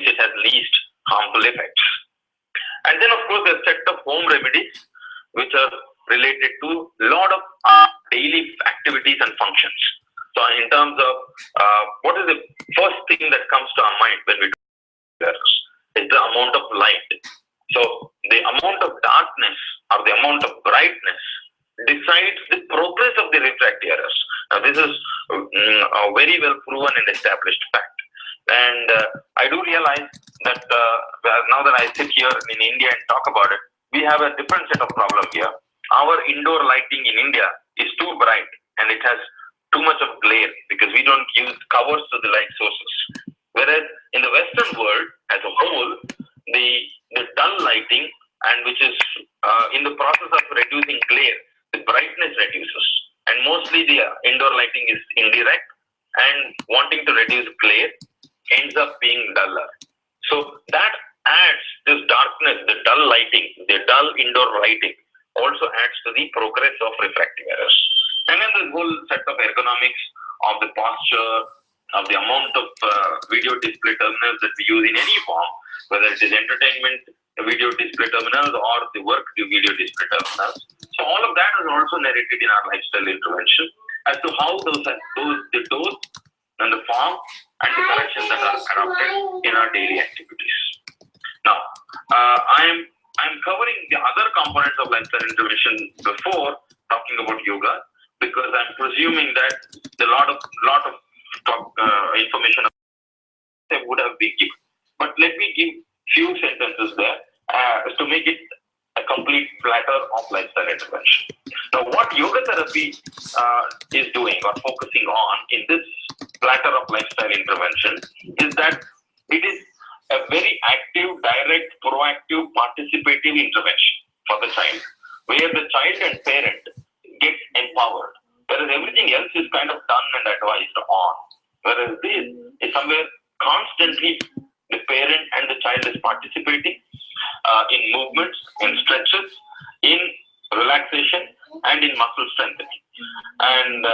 which it has least harmful effects. And then, of course, there's a set of home remedies which are related to a lot of daily activities and functions. So, in terms of what is the first thing that comes to our mind when we do errors? Is the amount of light. So, the amount of darkness or the amount of brightness decides the progress of the refractive errors. Now, this is a very well proven and established fact. And I do realize that now that I sit here in India and talk about it, we have a different set of problem here. Our indoor lighting in India is too bright and it has too much of glare because we don't use covers to the light sources. Whereas in the Western world as a whole, the dull lighting, and which is in the process of reducing glare, the brightness reduces. And mostly the indoor lighting is indirect, and wanting to reduce glare ends up being duller. So that adds this darkness, the dull lighting, the dull indoor lighting also adds to the progress of refractive errors. And then the whole set of ergonomics of the posture, of the amount of video display terminals that we use in any form, whether it is entertainment video display terminals or the work video display terminals. So all of that is also narrated in our lifestyle intervention as to how the dose and the form and the corrections that are adopted in our daily activities. Now, I'm covering the other components of lifestyle intervention before talking about yoga, because I'm presuming that a lot of information would have been given. But let me give few sentences there to make it a complete platter of lifestyle intervention. Now, what yoga therapy is doing or focusing on in this platter of lifestyle intervention is that it is a very active, direct, proactive, participative intervention for the child, where the child and parent get empowered, whereas everything else is kind of done and advised on. Whereas this is somewhere constantly the parent and the child is participating in movements, in stretches, in relaxation, and in muscle strengthening. And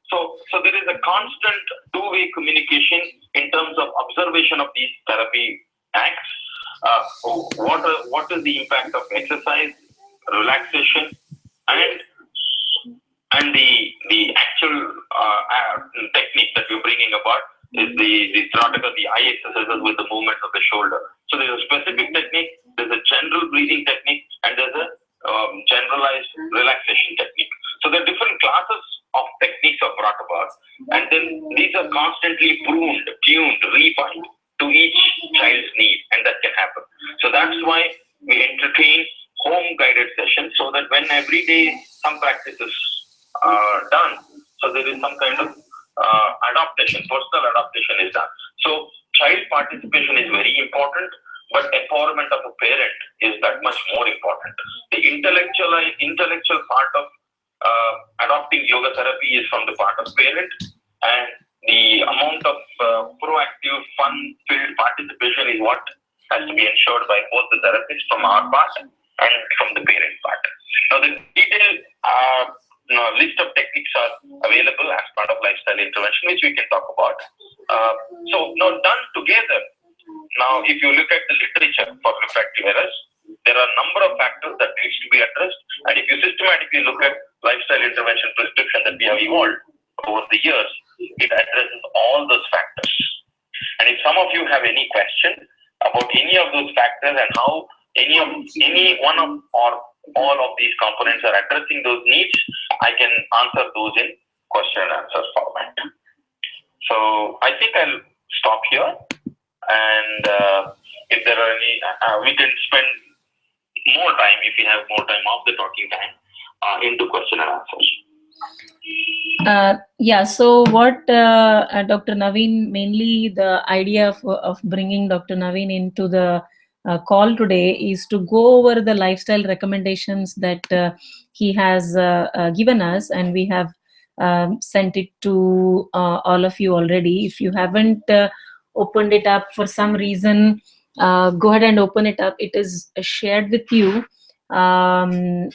so there is a constant two-way communication in terms of observation of these therapy acts. What is the impact of exercise, relaxation, and the actual technique that we're bringing about is the theoretical, the eye exercises with the movements of the shoulder. So there's a specific technique, there's a general breathing technique, and there's a generalized relaxation technique. So there are different classes of techniques are brought about, and then these are constantly pruned, tuned, refined to each child's need, and that can happen. So that's why we entertain home guided sessions, so that when every day some practice is done, so there is some kind of adaptation, personal adaptation is done. So child participation is very important, but empowerment of a parent is that much more important. The intellectual part of adopting yoga therapy is from the part of parent, and the amount of proactive, fun-filled participation is what has to be ensured by both the therapist from our part and from the parent part. Now, the detailed list of techniques are available as part of lifestyle intervention, which we can talk about. So now done together, now if you look at the literature for refractive errors, there are a number of factors that needs to be addressed, and if you systematically look at lifestyle intervention prescription that we have evolved over the years, it addresses all those factors. And if some of you have any question about any of those factors and how any one of or all of these components are addressing those needs, I can answer those in question and answer format. So I think I'll stop here, and if there are any, we can spend more time, if we have more time of the talking time, into question and answers. Yeah, so what Dr. Naveen, mainly the idea of bringing Dr. Naveen into the call today is to go over the lifestyle recommendations that he has given us, and we have sent it to all of you already. If you haven't opened it up for some reason, go ahead and open it up. It is shared with you, and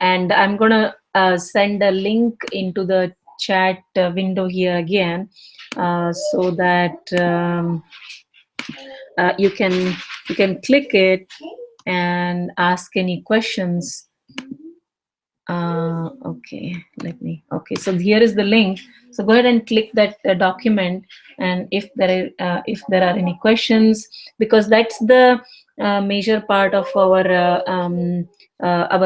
I'm gonna send a link into the chat window here again, so that you can click it and ask any questions. Okay, so here is the link. So go ahead and click that document, and if there are any questions, because that's the major part of our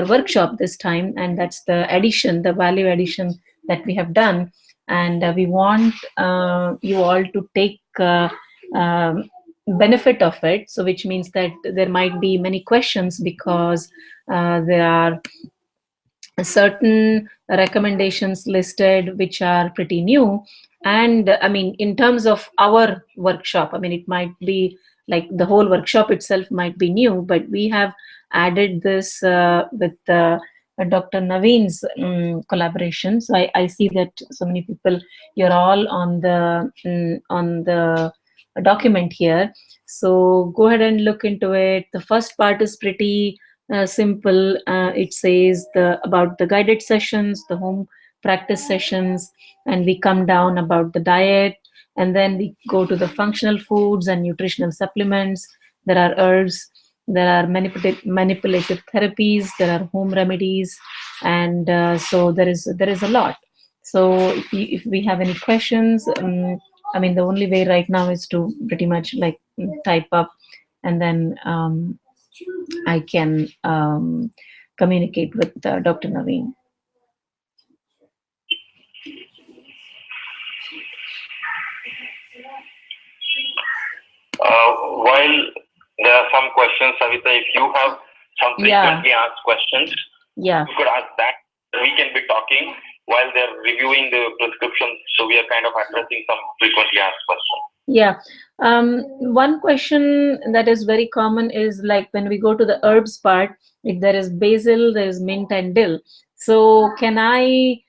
workshop this time, and that's the addition, the value addition that we have done, and we want you all to take benefit of it. So which means that there might be many questions, because there are certain recommendations listed which are pretty new. And I mean, in terms of our workshop, I mean, it might be like the whole workshop itself might be new, but we have added this with Dr. Naveen's collaboration. So I see that so many people, you're all on the document here. So go ahead and look into it. The first part is pretty simple. It says about the guided sessions, the home practice sessions, and we come down about the diet, and then we go to the functional foods and nutritional supplements. There are herbs, there are manipulative therapies, there are home remedies, and so there is a lot. So if we have any questions, I mean, the only way right now is to pretty much like type up, and then I can communicate with Dr. Naveen. While there are some questions, Savita, if you have some frequently asked questions, you could ask that. We can be talking while they're reviewing the prescription, so we are kind of addressing some frequently asked questions. Yeah. One question that is very common is like when we go to the herbs part, if there is basil, there is mint and dill. So can I,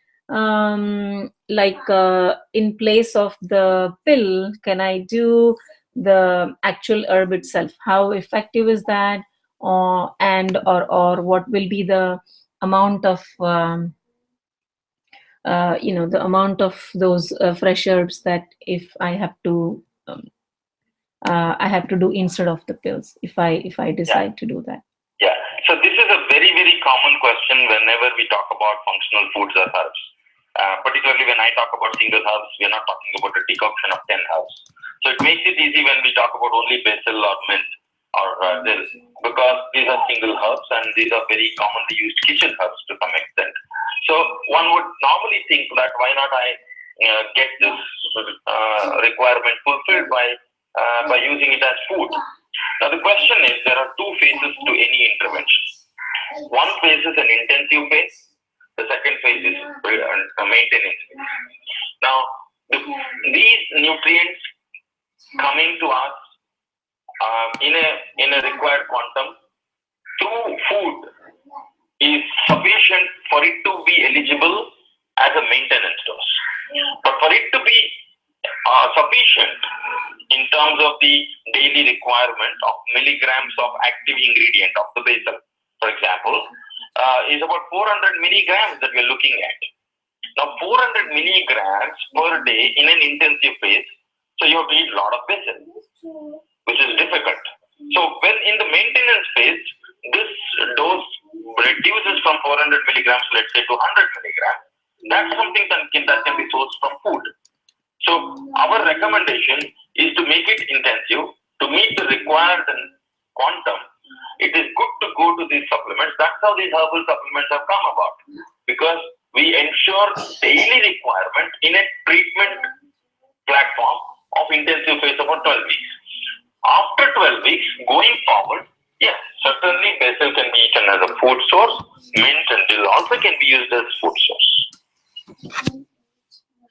in place of the pill, can I do the actual herb itself? How effective is that? Or what will be the amount of the amount of those fresh herbs that if I have to do instead of the pills if I decide to do that. Yeah. So this is a very, very common question whenever we talk about functional foods or herbs. Particularly when I talk about single herbs, we're not talking about a decoction of 10 herbs. So it makes it easy when we talk about only basil or mint or dill, because these are single herbs and these are very commonly used kitchen herbs to some extent. So one would normally think that why not I get this requirement fulfilled by using it as food. Now the question is, there are two phases to any intervention. One phase is an intensive phase. The second phase is a maintenance phase. Now these nutrients coming to us in a required quantum through food is sufficient for it to be eligible as a maintenance dose. But for it to be sufficient in terms of the daily requirement of milligrams of active ingredient of the basil, for example, is about 400 milligrams that we're looking at. Now 400 milligrams per day in an intensive phase, so you have to eat a lot of basil, which is difficult. So when in the maintenance phase, this dose reduces from 400 milligrams, let's say, to 100 milligrams. That's something that can be sourced from food. So our recommendation is to make it intensive to meet the required quantum. It is good to go to these supplements. That's how these herbal supplements have come about, because we ensure daily requirement in a treatment platform of intensive phase about 12 weeks. After 12 weeks, going forward, yes, certainly basil can be eaten as a food source. Mint and dill also can be used as food source.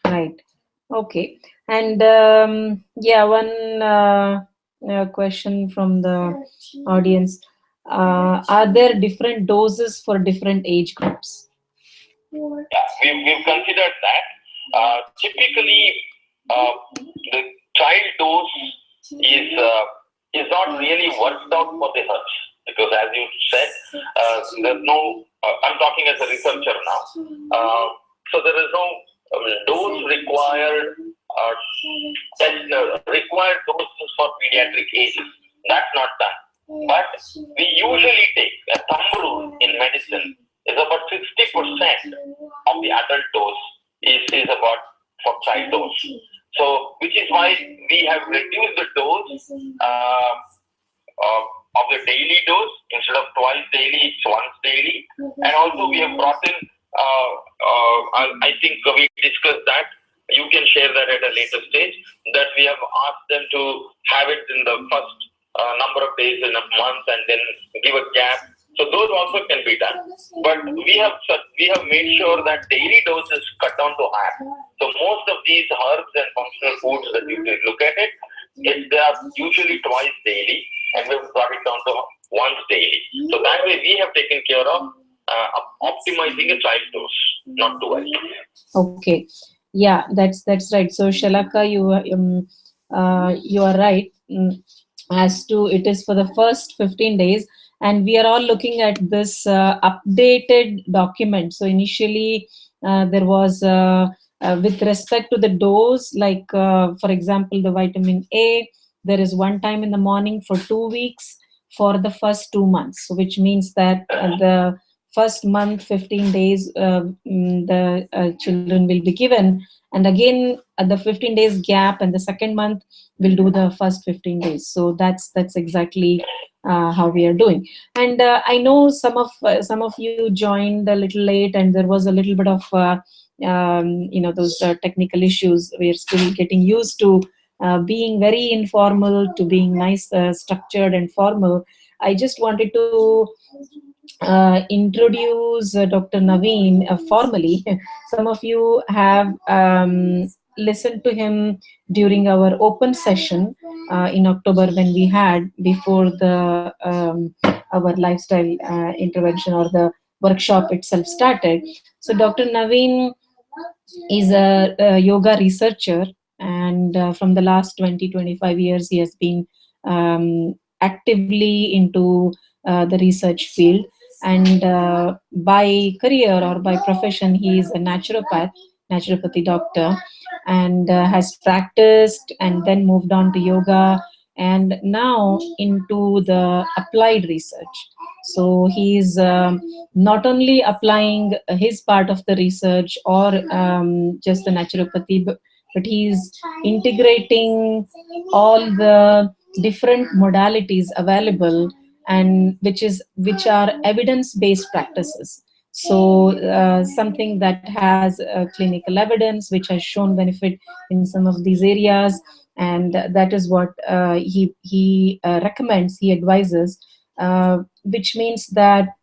Right. Okay. And one question from the audience. Are there different doses for different age groups? Yeah, we've considered that. Typically, the child dose is not really worked out for the herbs, because as you said, there's no, I'm talking as a researcher now, so there is no dose required required doses for pediatric ages. That's not done. But we usually take a thumb rule in medicine is about 60% of the adult dose is about for child dose. So, which is why we have reduced the dose of the daily dose. Instead of twice daily, it's once daily. And also we have brought in, I think we discussed that. You can share that at a later stage, that we have asked them to have it in the first number of days in a month and then give a gap. So those also can be done. But we have made sure that daily dose is cut down to half. So most of these herbs and functional foods that you look at it, they are usually twice daily, and we've brought it down to once daily. So that way we have taken care of optimizing a child dose, not to worry. Okay. Yeah, that's right. So Shalaka, you are right. As to it is for the first 15 days, and we are all looking at this updated document. So initially there was with respect to the dose, like for example, the vitamin A, there is one time in the morning for 2 weeks for the first 2 months. So which means that the first month, 15 days, the children will be given, and again at the 15 days gap, and the second month we'll do the first 15 days. So that's exactly how we are doing. And I know some of you joined a little late, and there was a little bit of those technical issues. We are still getting used to being very informal to being nice, structured and formal. I just wanted to introduce Dr. Naveen formally. Some of you have listened to him during our open session in October, when we had before the our lifestyle intervention or the workshop itself started. So Dr. Naveen is a yoga researcher, and from the last 20-25 years he has been actively into the research field. And by career or by profession, he is a naturopathy doctor, and has practiced and then moved on to yoga, and now into the applied research. So he is not only applying his part of the research or just the naturopathy, but he is integrating all the different modalities available, and which are evidence-based practices. So something that has clinical evidence, which has shown benefit in some of these areas, and that is what he recommends, he advises, which means that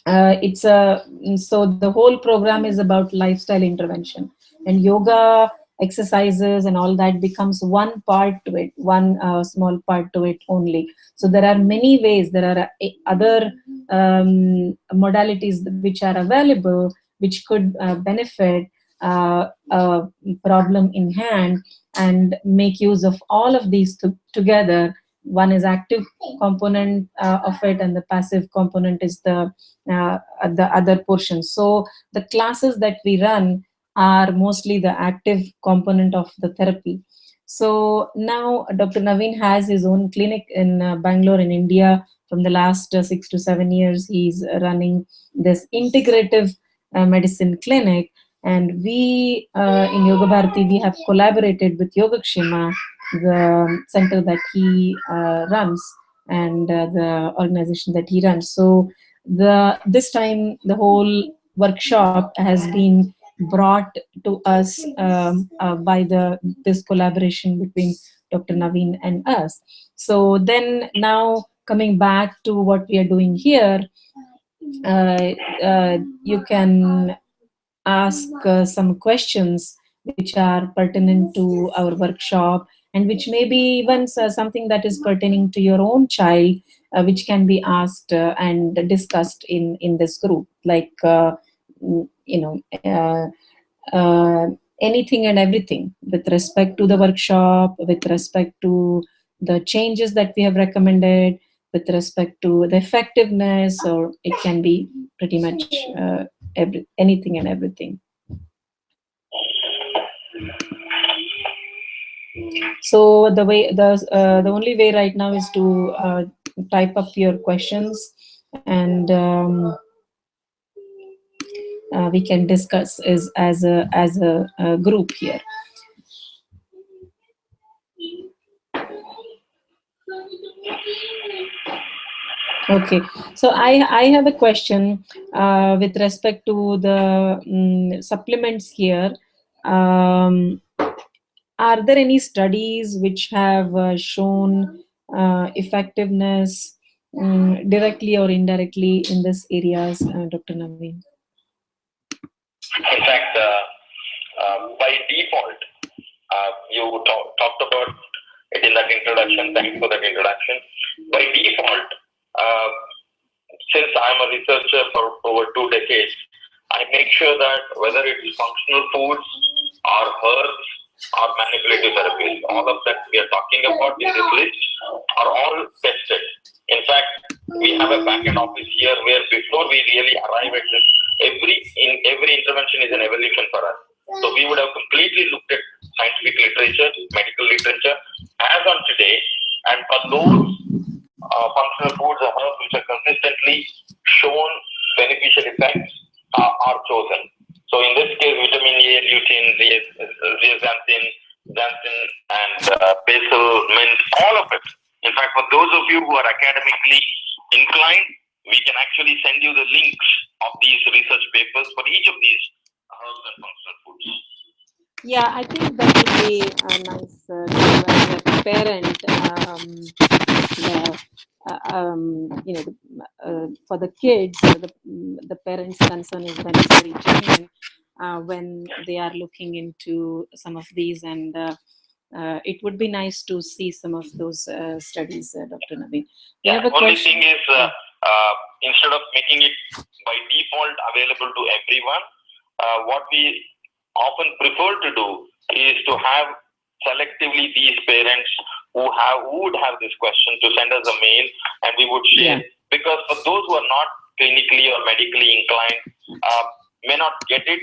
so the whole program is about lifestyle intervention, and yoga exercises and all that becomes one part to it, one small part to it only. So there are many ways, there are other modalities which are available, which could benefit a problem in hand, and make use of all of these together. One is active component of it, and the passive component is the other portion. So the classes that we run are mostly the active component of the therapy. So now Dr. Naveen has his own clinic in Bangalore in India. From the last 6 to 7 years, he's running this integrative medicine clinic. And we in Yoga Bharati, we have collaborated with Yogakshema, the center that he runs, and the organization that he runs. So this time the whole workshop has been brought to us by this collaboration between Dr. Naveen and us. So then now coming back to what we are doing here, you can ask some questions which are pertinent to our workshop, and which may be even something that is pertaining to your own child, which can be asked and discussed in this group, like anything and everything with respect to the workshop, with respect to the changes that we have recommended, with respect to the effectiveness, or it can be pretty much anything and everything. So the only way right now is to type up your questions, and we can discuss is as a group here. Okay, so I have a question with respect to the supplements here. Are there any studies which have shown effectiveness directly or indirectly in this areas, Dr. Naveen? In fact, by default, you talked about it in that introduction. Thanks for that introduction. By default, since I'm a researcher for over 2 decades, I make sure that whether it's functional foods or herbs or manipulative therapies, all of that we are talking about in this list are all tested. In fact, we have a back-end office here where before we really arrive at this, every intervention is an evolution for us. So we would have completely looked at scientific literature, medical literature, as on today, and for those functional foods or herbs which are consistently shown beneficial effects are chosen. So in this case, vitamin A, lutein, zeaxanthin, xanthin, and basil, mint, all of it. In fact, for those of you who are academically inclined, we can actually send you the links of these research papers for each of these herbs and functional foods. Yeah, I think that would be nice as a parent. For the kids, the parents' concern is very genuine when they are looking into some of these, and it would be nice to see some of those studies, Dr. Naveen. Only thing is, instead of making it by default available to everyone, what we often prefer to do is to have selectively these parents who would have this question to send us a mail, and we would share. Yeah. Because for those who are not clinically or medically inclined, may not get it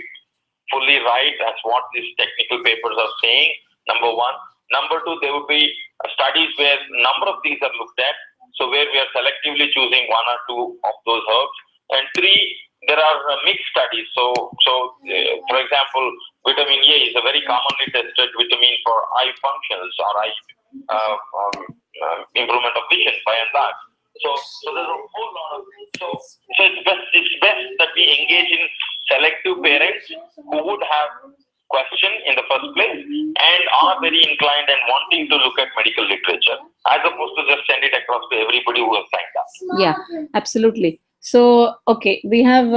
fully right as what these technical papers are saying, number one. Number two, there would be studies where number of these are looked at, so where we are selectively choosing one or two of those herbs. And three, there are mixed studies. So for example, vitamin A is a very commonly tested vitamin for eye functions or eye improvement of vision by and large. So there's a whole lot of so it's best that we engage in selective parents who would have question in the first place and are very inclined and wanting to look at medical literature, as opposed to just send it across to everybody who has signed up. Yeah, absolutely. So, okay, we have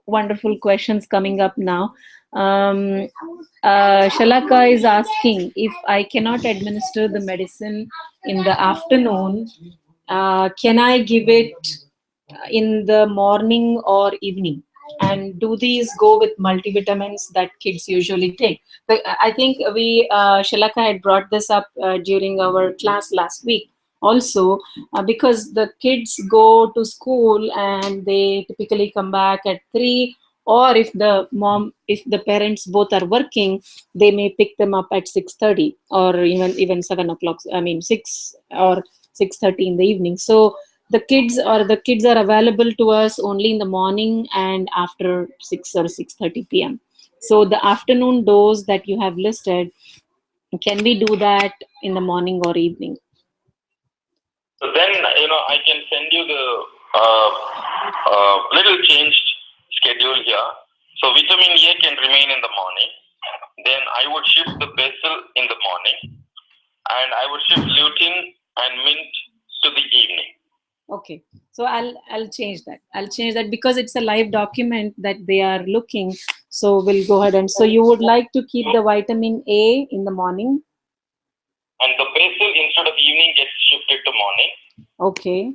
wonderful questions coming up now. Shalaka is asking, if I cannot administer the medicine in the afternoon, can I give it in the morning or evening? And do these go with multivitamins that kids usually take? But I think Shalaka had brought this up during our class last week also, because the kids go to school and they typically come back at 3, or if the parents both are working, they may pick them up at 6:30 or even 7 o'clock. I mean 6 or 6:30 in the evening. So the kids are available to us only in the morning and after 6 or 6:30 p.m. So the afternoon dose that you have listed, can we do that in the morning or evening? So then, I can send you the little changed schedule here. So vitamin A can remain in the morning. Then I would shift the basil in the morning, and I would shift lutein and mint to the evening. Okay, so I'll change that. I'll change that because it's a live document that they are looking. So we'll go ahead and so you would like to keep the vitamin A in the morning, and the basil instead of evening gets shifted to morning. Okay.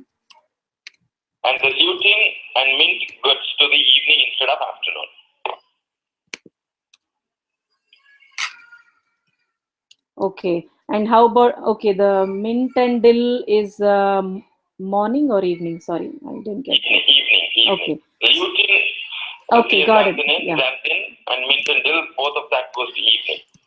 And the lutein and mint gets to the evening instead of afternoon. Okay. And how about the mint and dill is morning or evening? Sorry, I didn't get it. Evening. Okay. Lutein. Okay, got it. Yeah. Xanthin and mint and dill, both of that goes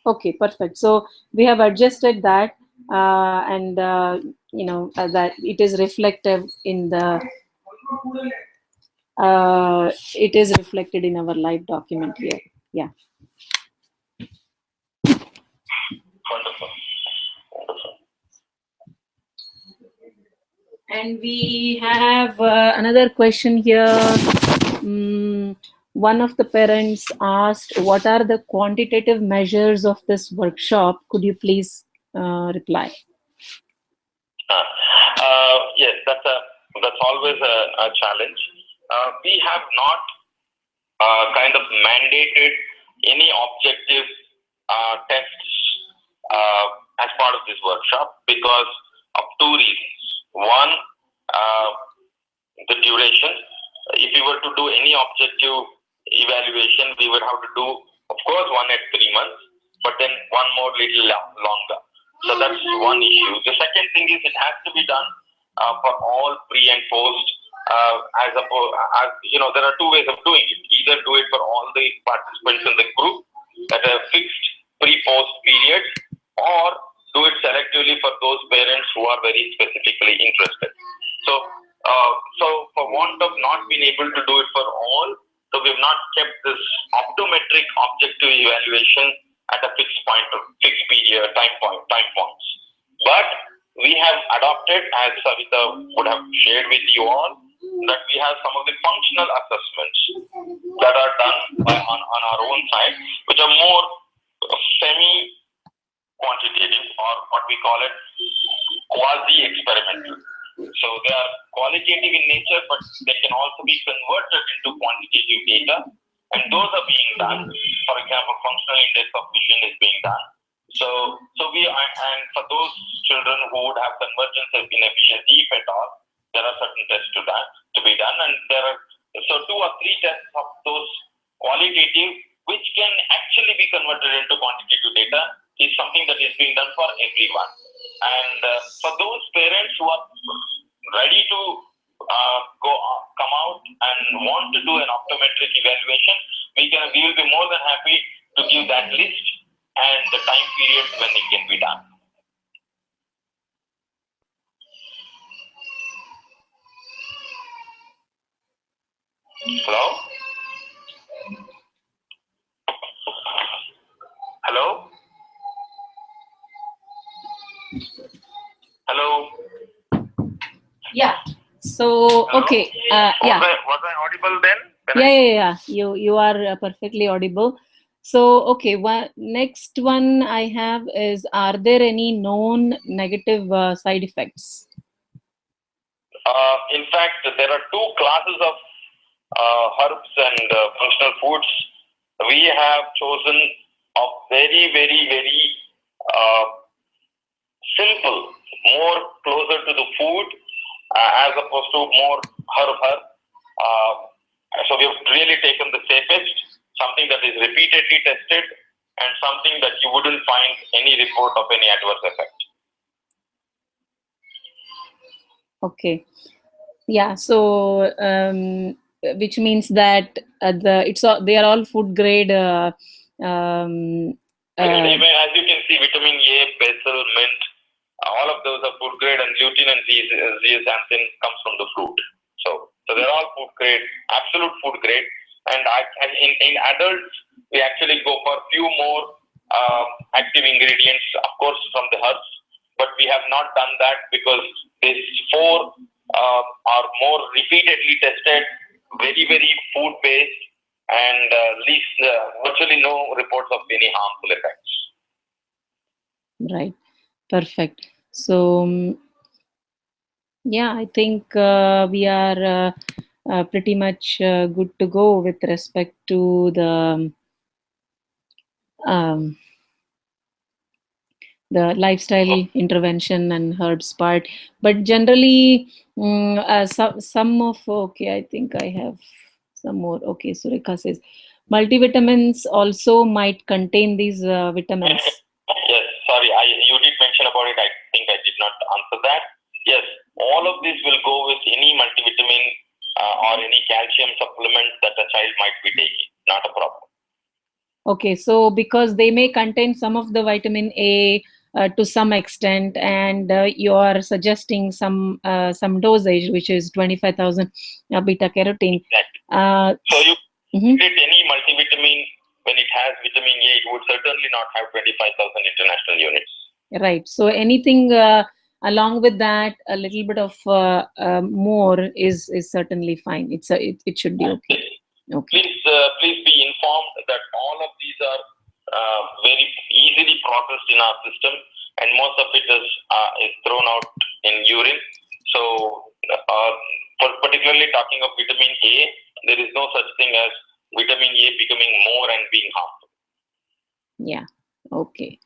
Okay, perfect. So we have adjusted that, and that it is reflective in the. It is reflected in our live document here. Yeah. Wonderful. Wonderful. And we have another question here. One of the parents asked, "What are the quantitative measures of this workshop?" Could you please reply? Yes, that's always a challenge. We have not kind of mandated any objective tests as part of this workshop because of two reasons. One, uh, the duration. If we were to do any objective evaluation, we would have to do, of course, one at 3 months, but then one more little longer. So that's one issue. The second thing is it has to be done for all pre and post. There are two ways of doing it. Either do it for all the participants in the group at a fixed pre-post period, or do it selectively for those parents who are very specifically interested. So for want of not being able to do it for all, so we've not kept this optometric objective evaluation at a fixed period, time points. But we have adopted, as Savita would have shared with you all, that we have some of the functional assessments that are done on our own side, which are more semi-quantitative, or what we call it quasi-experimental. So they are qualitative in nature, but they can also be converted into quantitative data, and those are being done. For example, functional index of vision is being done. So and for those children who would have convergence inefficiency, if at all, there are certain tests to be done, and there are 2 or 3 tests of those qualitative, which can actually be converted into quantitative data, is something that is being done for everyone. And for those parents who are ready to come out and want to do an optometric evaluation, we will be more than happy to give that list and the time period when it can be done. Hello? Hello? Hello? Yeah. So, okay. Yeah. Was I audible then? Yeah. You are perfectly audible. So, okay. Next one I have is, are there any known negative side effects? In fact, there are 2 classes of herbs and functional foods. We have chosen a very, very, very simple, more closer to the food, as opposed to more herb. So we have really taken the safest, something that is repeatedly tested, and something that you wouldn't find any report of any adverse effect. Okay. Yeah. So, which means that they are all food grade. As you can see, vitamin A, basil, mint, all of those are food grade, and lutein and zeaxanthin comes from the fruit. So they're all food grade, absolute food grade. And in adults, we actually go for a few more active ingredients, of course, from the herbs. But we have not done that because these 4 are more repeatedly tested, very, very food based, and least virtually no reports of any harmful effects. Right. Perfect. So, yeah, I think we are pretty much good to go with respect to the lifestyle intervention and herbs part. But generally, some of, okay, I think I have some more. Okay, Sureka says multivitamins also might contain these vitamins. Yes, sorry, you did mention about it. I think I did not answer that. Yes, all of this will go with any multivitamin or any calcium supplement that a child might be taking. Not a problem. Okay, so because they may contain some of the vitamin A to some extent, and you are suggesting some dosage, which is 25,000 beta carotene. So you Mhm. treat any multivitamin when it has vitamin A, it would certainly not have 25,000 international units. Right. So anything along with that, a little bit of more is certainly fine. It should be okay. Okay. Please be informed that all of these are very easily processed in our system, and most of it is thrown out in urine. So, for particularly talking of vitamin A, there is no such thing as vitamin A becoming more and being harmful. Yeah. Okay.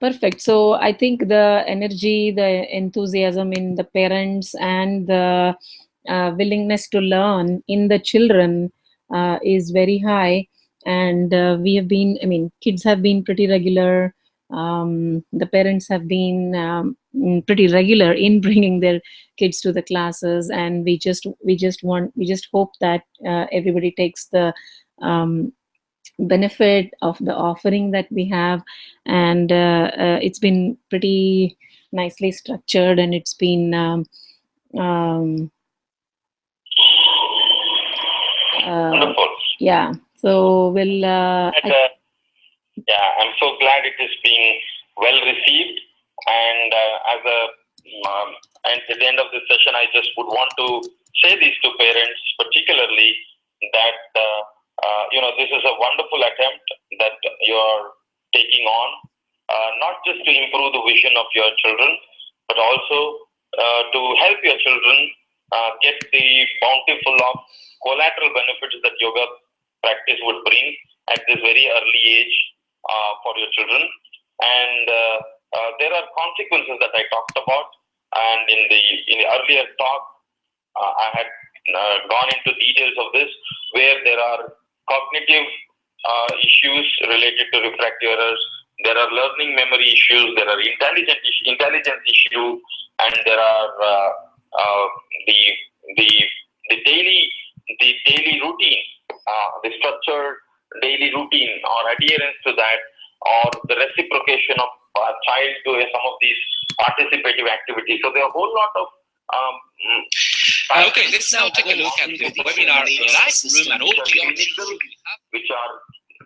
Perfect. So I think the energy, the enthusiasm in the parents, and the willingness to learn in the children is very high. And we have been, I mean, kids have been pretty regular. The parents have been pretty regular in bringing their kids to the classes, and we just hope that everybody takes the benefit of the offering that we have. And it's been pretty nicely structured, and it's been um, Wonderful. Yeah, so we'll yeah, I'm so glad it is being well received. And and at the end of this session, I just would want to say this to parents, particularly that this is a wonderful attempt that you're taking on, not just to improve the vision of your children, but also to help your children get the bountiful of collateral benefits that yoga practice would bring at this very early age for your children. And there are consequences that I talked about, and in the earlier talk, I had gone into details of this, where there are cognitive issues related to refractive errors, there are learning memory issues, there are intelligence issues, and there are the daily routine, the structured daily routine or adherence to that, or the reciprocation of a child to some of these participative activities. So there are a whole lot of okay, let's now take a look at the webinar Life Room and all the options which are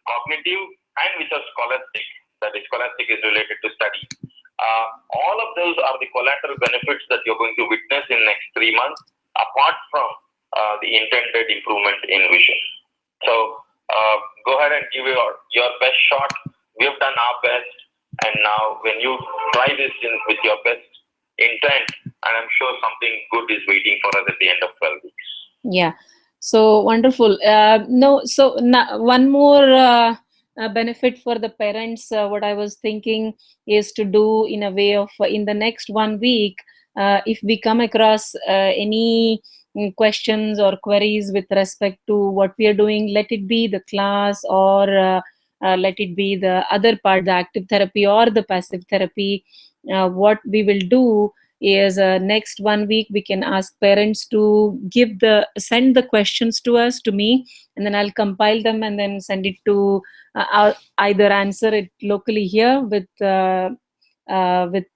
cognitive and which are scholastic. That is, scholastic is related to study. All of those are the collateral benefits that you're going to witness in next 3 months, apart from the intended improvement in vision. So go ahead and give your best shot. We have done our best, and now when you try this with your best intent, and I'm sure something good is waiting for us at the end of 12 weeks. Yeah, so wonderful. So one more benefit for the parents, what I was thinking is to do in a way of in the next 1 week, if we come across any questions or queries with respect to what we are doing, let it be the class, or let it be the other part, the active therapy or the passive therapy. What we will do is next 1 week we can ask parents to send the questions to us, to me, and then I'll compile them and then send it to either answer it locally here with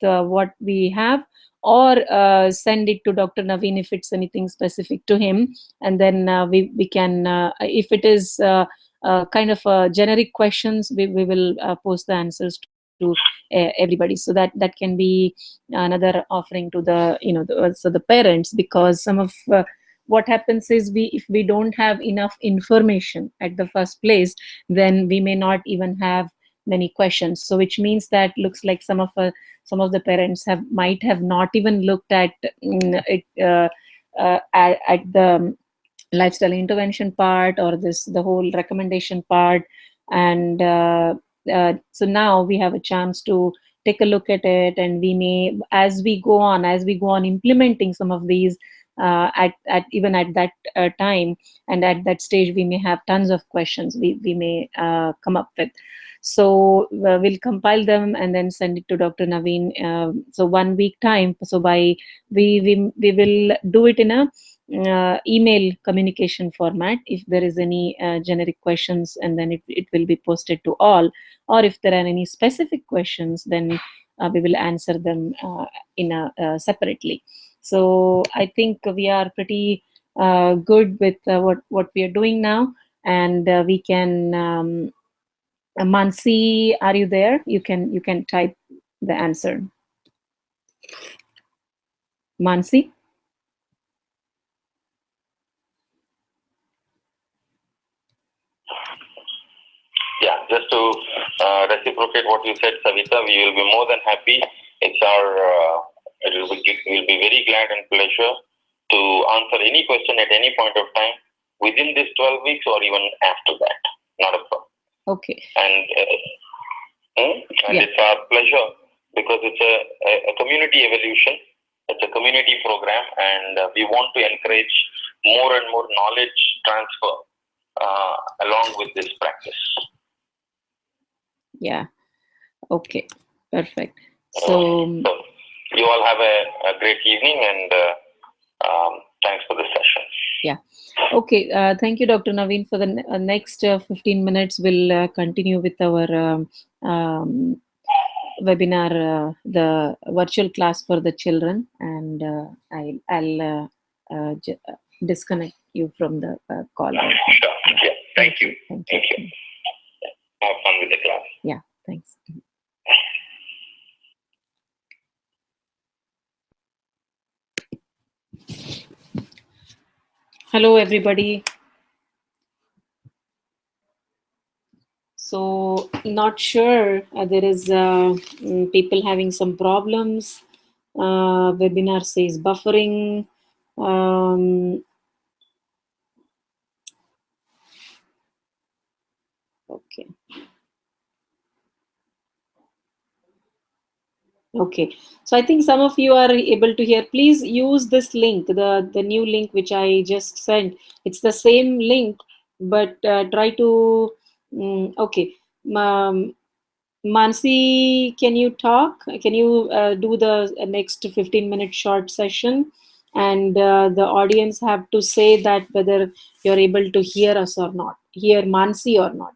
what we have, or send it to Dr. Naveen if it's anything specific to him, and then we can if it is kind of generic questions, we will post the answers to everybody, so that can be another offering to the parents, because some of what happens is, if we don't have enough information at the first place, then we may not even have many questions. So which means that looks like some of the parents might have not even looked at it at the lifestyle intervention part, or the whole recommendation part. And so now we have a chance to take a look at it, and we may, as we go on implementing some of these at even at that time, and at that stage, we may have tons of questions we may come up with. So we'll compile them and then send it to Dr. Naveen. So 1 week time. So we will do it in a email communication format if there is any generic questions, and then it will be posted to all, or if there are any specific questions, then we will answer them in a separately. So I think we are pretty good with what we are doing now, and we can Mansi, are you there? You can type the answer. Mansi? Yeah, just to reciprocate what you said, Savita, we will be more than happy. It's we'll be very glad and pleasure to answer any question at any point of time within this 12 weeks or even after that. Not a problem. Okay. And Yeah. it's our pleasure because it's a community evolution. It's a community program, and we want to encourage more and more knowledge transfer along with this practice. Yeah. Okay. Perfect. So you all have a great evening, and thanks for the session. yeah. Okay. Thank you, Dr. Naveen. For the next 15 minutes, we'll continue with our webinar, the virtual class for the children, and I'll disconnect you from the call. Sure. Yeah. Thank you. Thank you. Have fun with the class. Yeah. Thanks. Hello, everybody. So, not sure. There is people having some problems. Webinar says buffering. Okay. Okay. So I think some of you are able to hear. Please use this link, the new link which I just sent. It's the same link, but try to. Okay. Mansi, can you talk? Can you do the next 15-minute short session? And the audience have to say that whether you're able to hear us or not, hear Mansi or not.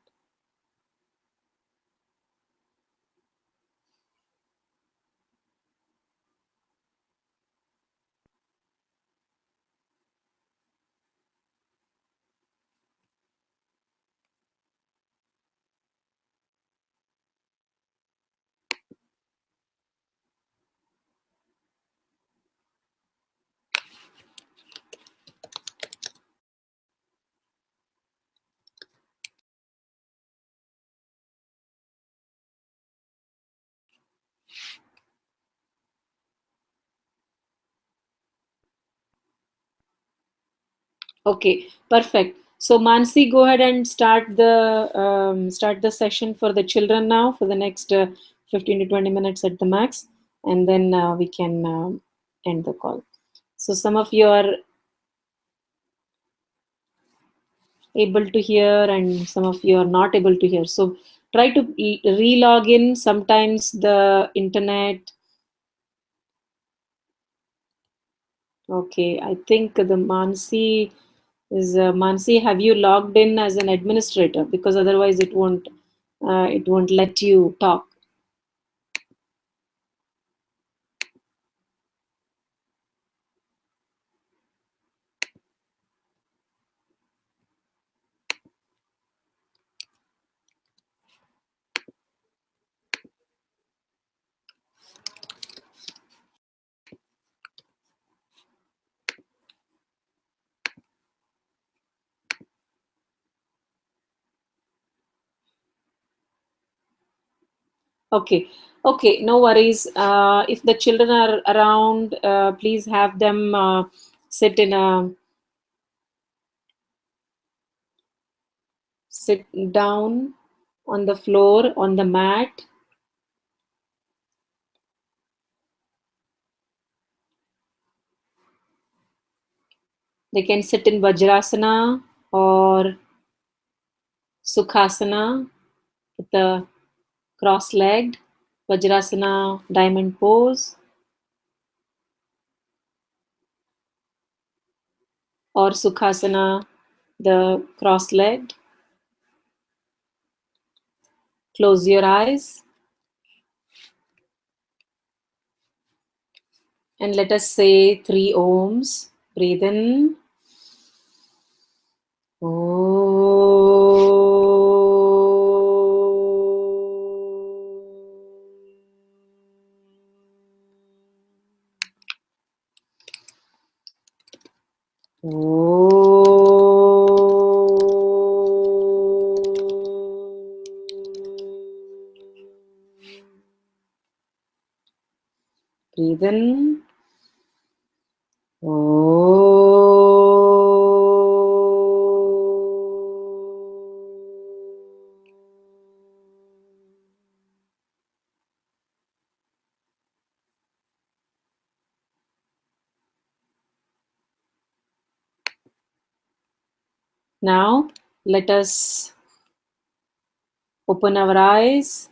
Okay, perfect. So Mansi, go ahead and start the session for the children now for the next 15 to 20 minutes at the max, and then we can end the call. So some of you are able to hear and some of you are not able to hear. So try to re-log in. Sometimes the internet. Okay, I think the Mansi is Mansi. Have you logged in as an administrator? Because otherwise it won't let you talk. Okay, okay, no worries. If the children are around, please have them sit down on the floor on the mat. They can sit in Vajrasana or Sukhasana with the cross-legged, Vajrasana diamond pose. or Sukhasana, the cross-legged. Close your eyes and let us say 3 Oms. Breathe in. Breathe in. Now, let us open our eyes.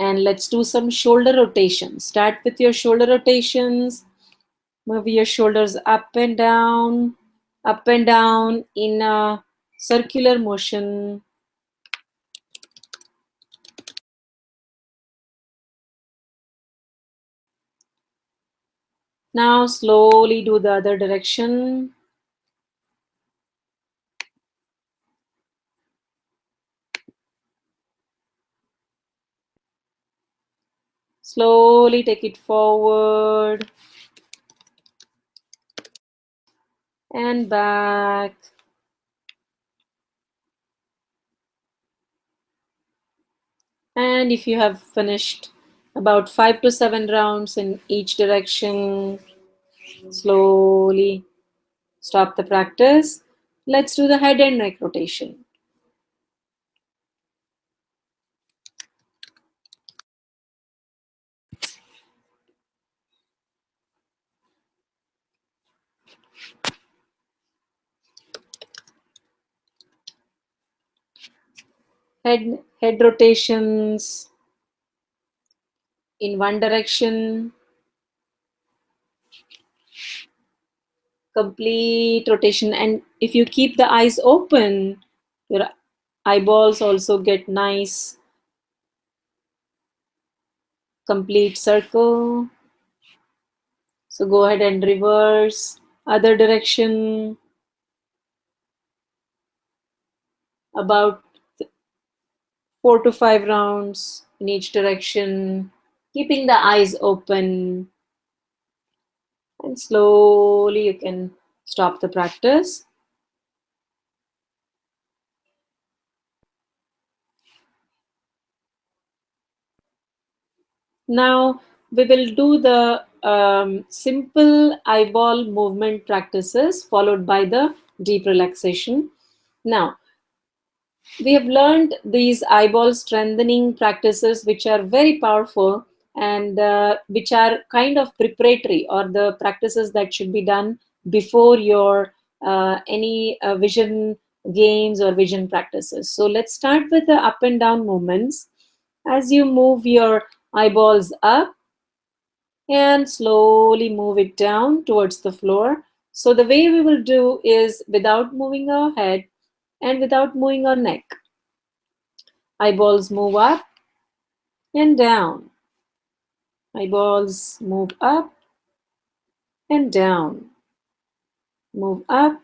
And let's do some shoulder rotations. Start with your shoulder rotations. Move your shoulders up and down in a circular motion. Now slowly do the other direction. Slowly take it forward and back. And if you have finished about 5 to 7 rounds in each direction, slowly stop the practice. Let's do the head and neck rotation. Head rotations in one direction, complete rotation. And if you keep the eyes open, your eyeballs also get nice complete circle. So go ahead and reverse other direction, about 4 to 5 rounds in each direction, keeping the eyes open. And slowly you can stop the practice. Now we will do the simple eyeball movement practices followed by the deep relaxation. Now, we have learned these eyeball strengthening practices which are very powerful and which are kind of preparatory, or the practices that should be done before your any vision games or vision practices. So let's start with the up and down movements. As you move your eyeballs up and slowly move it down towards the floor. So the way we will do is without moving our head and without moving our neck. Eyeballs move up and down. Eyeballs move up and down. Move up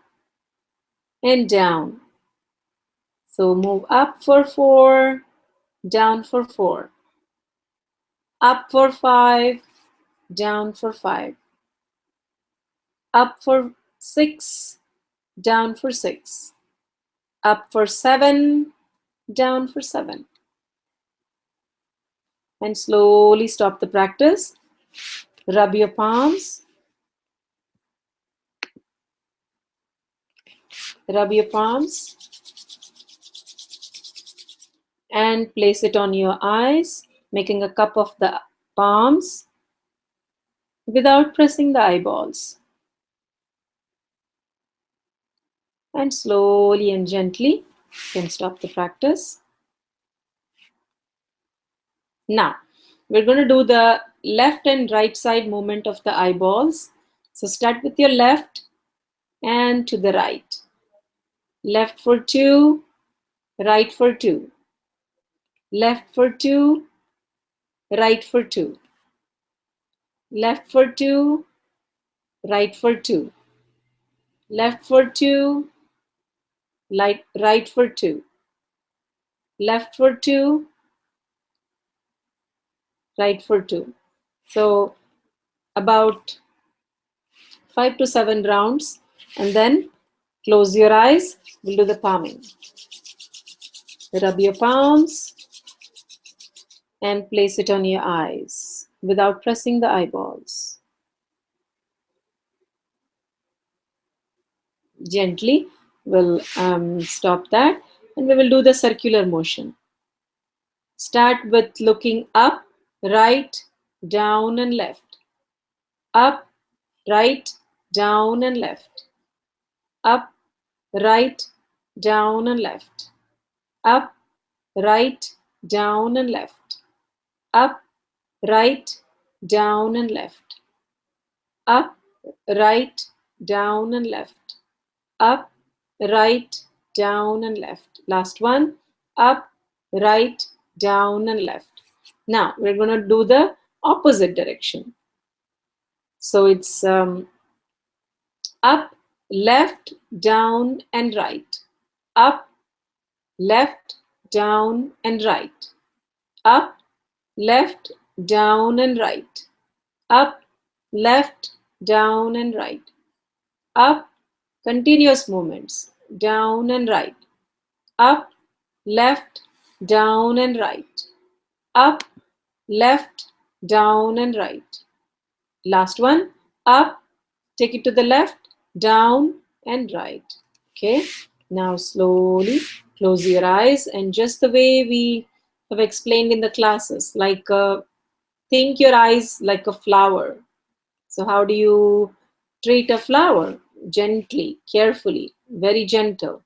and down. So move up for 4, down for 4. Up for 5, down for 5. Up for 6, down for 6. Up for 7, down for 7. And slowly stop the practice. Rub your palms. Rub your palms. And place it on your eyes, making a cup of the palms without pressing the eyeballs. And slowly and gently, you can stop the practice. Now, we're going to do the left and right side movement of the eyeballs. So start with your left and to the right. Left for 2, right for 2. Left for 2, right for 2. Left for 2, right for 2. Left for 2, right for 2. Left for 2, right for 2. So about 5 to 7 rounds, and then close your eyes. We'll do the palming. Rub your palms and place it on your eyes without pressing the eyeballs. Gently, we'll stop that, and we will do the circular motion. Start with looking up, right, down, and left. Up, right, down, and left. Up, right, down, and left. Up, right, down, and left. Up, right, down, and left. Up, right, down, and left. Up, right, down, and left. Last one. Up, right, down, and left. Now we're going to do the opposite direction. So it's up, left, down, and right. Up, left, down, and right. Up, left, down, and right. Up, left, down, and right. Up, continuous movements, down and right. Up, left, down, and right. Up, left, down, and right. Last one. Up, take it to the left, down, and right. Okay. Now slowly close your eyes, and just the way we have explained in the classes, like think your eyes like a flower. So how do you treat a flower? Gently, carefully, very gentle.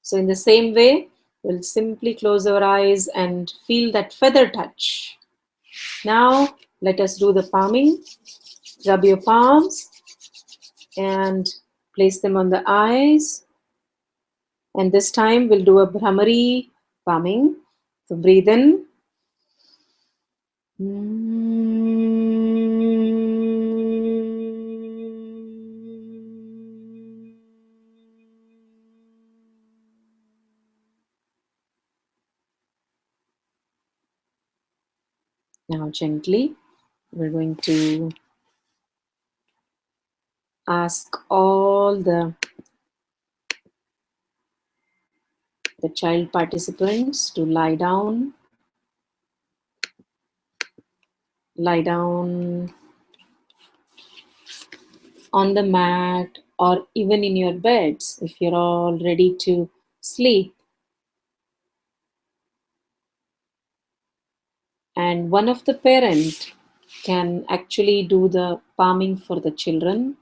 So in the same way, we'll simply close our eyes and feel that feather touch. Now let us do the palming. Rub your palms and place them on the eyes. And this time we'll do a Bhramari palming. So breathe in. Now gently, we're going to ask all the child participants to lie down. Lie down on the mat or even in your beds if you're all ready to sleep. And one of the parent can actually do the palming for the children.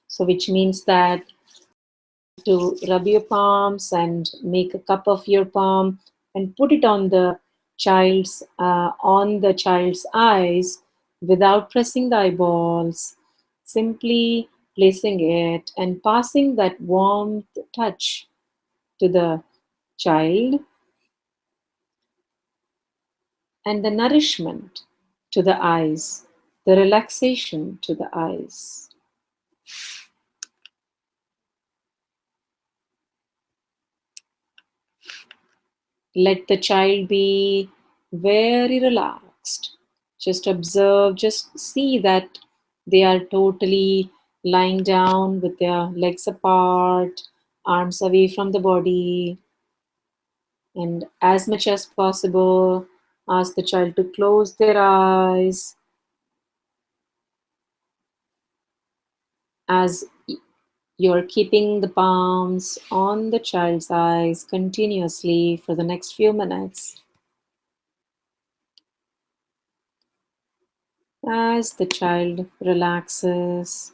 So which means that to rub your palms and make a cup of your palm and put it on the child's eyes without pressing the eyeballs, simply placing it and passing that warmth touch to the child and the nourishment to the eyes, the relaxation to the eyes. Let the child be very relaxed. Just observe, just see that they are totally lying down with their legs apart, arms away from the body. And as much as possible, ask the child to close their eyes. As you're keeping the palms on the child's eyes continuously for the next few minutes. As the child relaxes,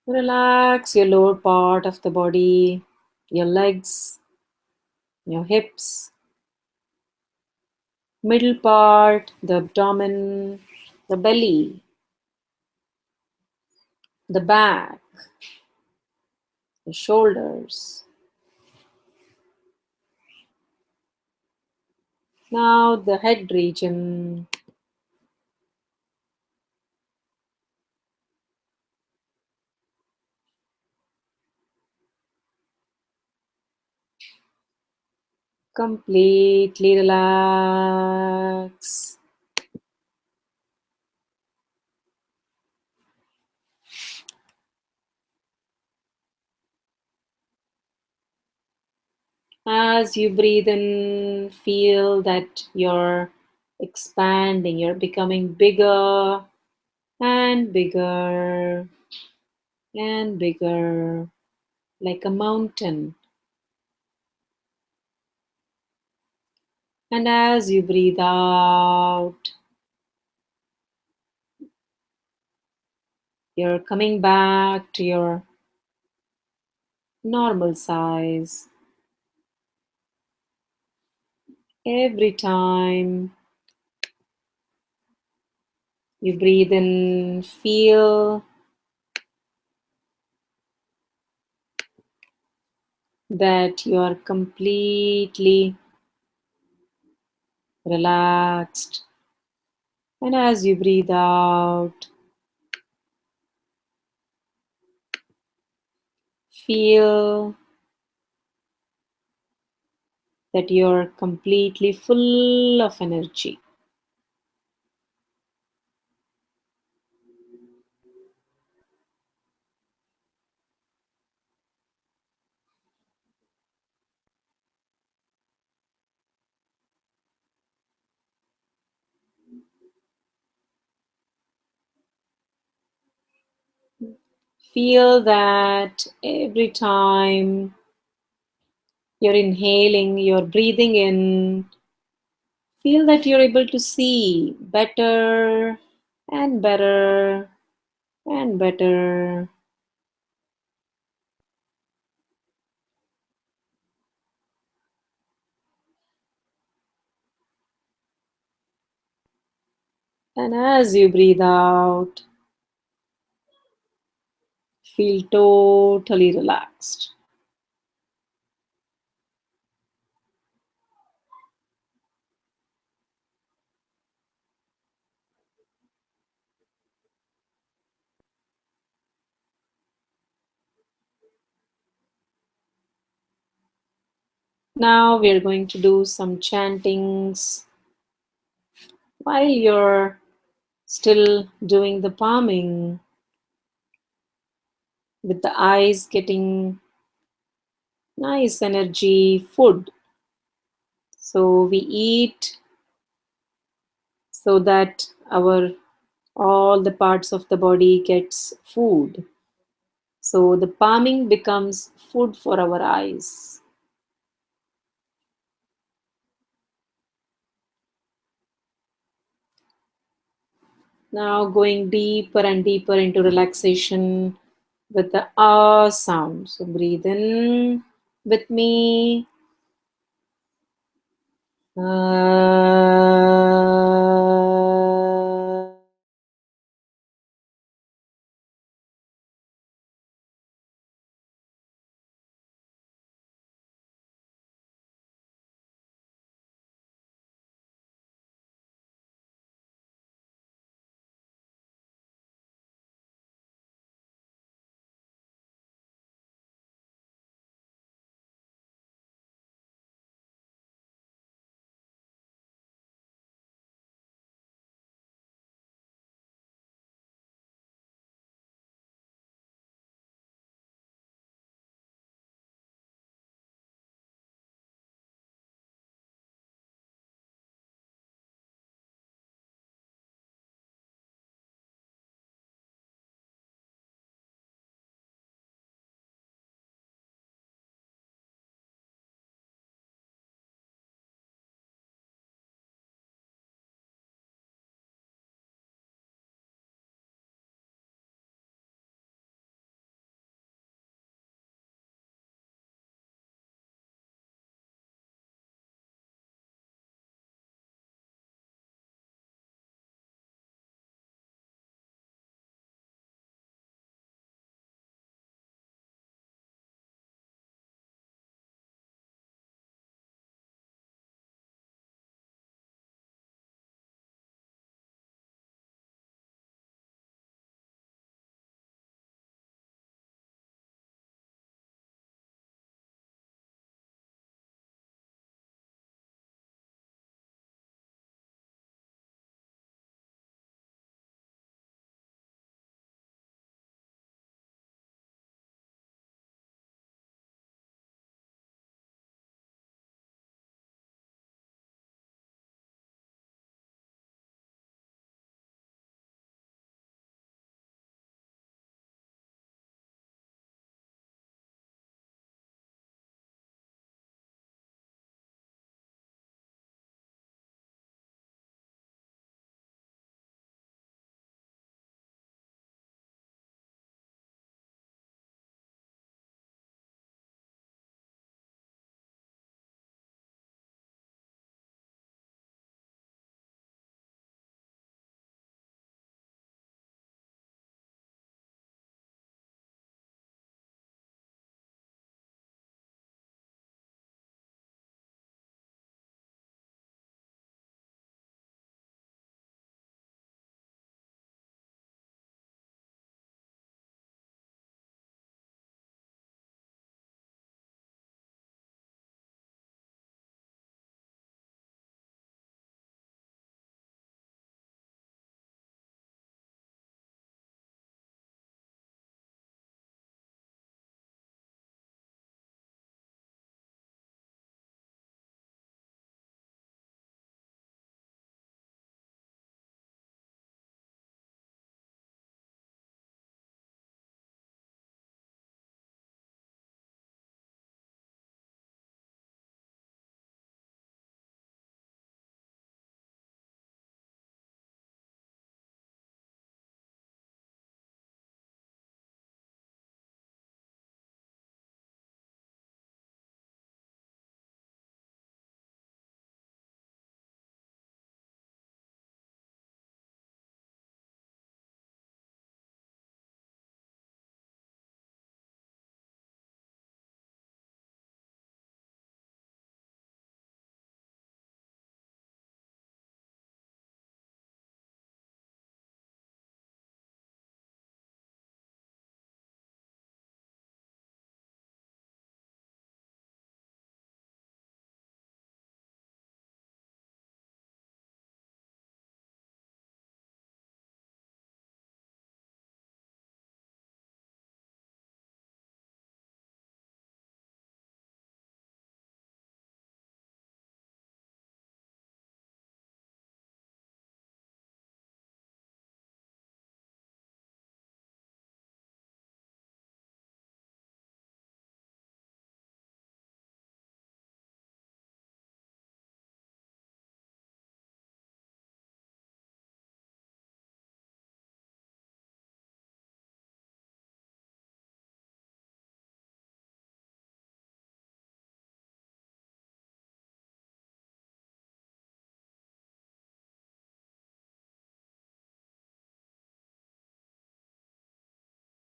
Relax your lower part of the body, your legs, your hips, middle part, the abdomen, the belly, the back, the shoulders. Now the head region. Completely relax. As you breathe in, feel that you're expanding, you're becoming bigger and bigger and bigger, like a mountain. And as you breathe out, you're coming back to your normal size. Every time you breathe in, feel that you are completely relaxed. And as you breathe out, feel that you're completely full of energy. Feel that every time you're inhaling, you're breathing in, feel that you're able to see better and better and better. And as you breathe out, feel totally relaxed. Now we're going to do some chantings while you're still doing the palming, with the eyes getting nice energy food. So we eat so that our all the parts of the body gets food. So the palming becomes food for our eyes. Now going deeper and deeper into relaxation with the ah sound. So breathe in with me. Ah.